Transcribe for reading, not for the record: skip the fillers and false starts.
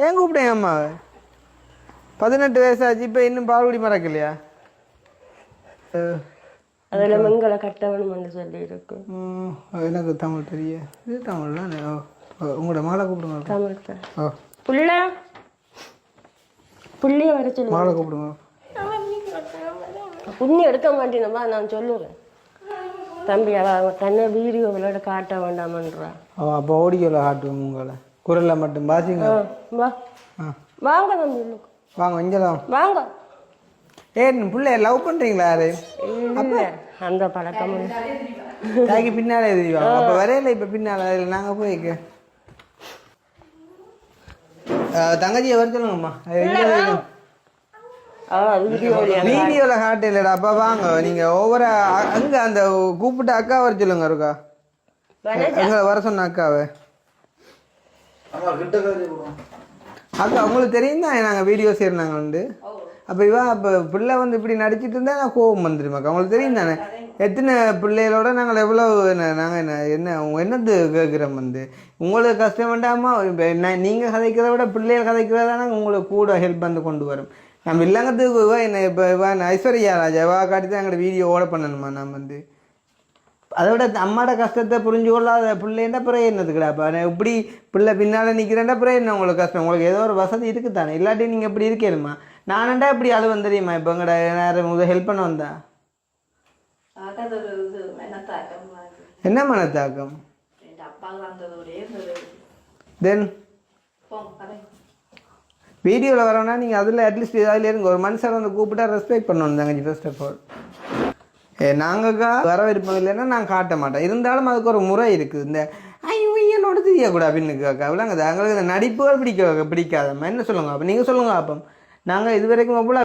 ஏன் கூப்பிட்டேன் அம்மாவை? 18 வயசாச்சு, இப்போ இன்னும் பால்குடி மறக்கலையா? அதில் மங்களை கட்டவணும்னு சொல்லியிருக்கு. எனக்கு தமிழ் தெரிய இது தமிழ்லாம். உங்களோட மாலை கூப்பிடுங்க. தமிழ் தான். புள்ள புள்ளிய வர சொல்லு. மாலை கூப்பிடுங்க. புண்ணி எடுக்க மாட்டேனப்பா, நான் சொல்லுவேன். தம்பி அவ தன்னை வீடியோ விளையாட காட்ட வேண்டாமன்றா. அப்போ ஓடியோவில் காட்டுவோம் உங்களை. குரலில் மட்டும் பாசிங்க. வா வாங்க தம்பி, வாங்க இங்கெல்லாம் வாங்க. பிள்ளை லவ் பண்ணுறீங்களா யாரு? இல்லை அந்த பழக்கம் தாய்க்கு பின்னாலே தெரியும். அப்போ வரையில இப்போ பின்னால் நாங்கள் போய்க்க தங்கச்சியை வர சொல்லுங்கம்மா. வீடியோவில் காட்டு இல்லைடா. அப்போ வாங்க நீங்கள் ஒவ்வொரு அங்கே அந்த கூப்பிட்டு அக்கா வர சொல்லுங்க. இருக்கா எங்களை வர சொன்ன அக்காவை. அக்கா உங்களுக்கு தெரியும் தான் நாங்கள் வீடியோ சேர்ந்தாங்க வந்து. அப்போ அப்போ பிள்ளை இப்படி நடிச்சிட்டு இருந்தால் நான் கோபம் வந்துடுமாக்கா. உங்களுக்கு தெரியும் தானே எத்தனை பிள்ளைகளோட நாங்கள் எவ்வளோ நாங்கள் என்ன என்னது கேட்குறோம் உங்களுக்கு கஷ்டம் வேண்டாமா? இப்போ நீங்கள் கதைக்கிறத விட பிள்ளைகள் கதைக்கிறதா நாங்கள் உங்களுக்கு கூட ஹெல்ப் கொண்டு வரோம். நம்ம இல்லங்கத்துக்கு என்ன இப்போ ஐஸ்வர்யா ராஜா காட்டி தான் எங்களோட வீடியோ ஓட பண்ணணுமா? நான் அதை விட அம்மாட கஷ்டத்தை புரிஞ்சு கொள்ளாத பிள்ளைன்னா பிறகு என்னதுக்குடா? இப்போ இப்படி பிள்ளை பின்னால் நிற்கிறேன்டா பிறகு என்ன உங்களுக்கு கஷ்டம்? உங்களுக்கு ஏதோ ஒரு வசதி இருக்குது தானே, இல்லாட்டி நீங்கள் இப்படி இருக்கேனுமா? நானண்டா இப்படி அது தெரியுமா? இப்போ எங்கட நேரம் ஹெல்ப் பண்ண வந்தா என்ன மனத்தாக்கம்? தென் வீடியோவில் வரணும்னா நீங்கள் அதில் அட்லீஸ்ட் அதில் இருங்க. ஒரு மனுஷன் கூப்பிட்டா ரெஸ்பெக்ட் பண்ணணும் தாங்க. ஃபர்ஸ்ட் ஆஃப் ஆல் நாங்கக்கா வர விருப்பம் இல்லைன்னா நான் காட்ட மாட்டேன். இருந்தாலும் அதுக்கு ஒரு முறை இருக்குது. இந்த ஐயோட தெரியக்கூடாது அப்படின்னு கேட்கா விளாங்க. எங்களுக்கு இந்த நடிப்புகள் பிடிக்காதம்மா. என்ன சொல்லுங்க அப்போ? நீங்கள் சொல்லுங்க. அப்போ நாங்கள் இது வரைக்கும் அவ்வளோ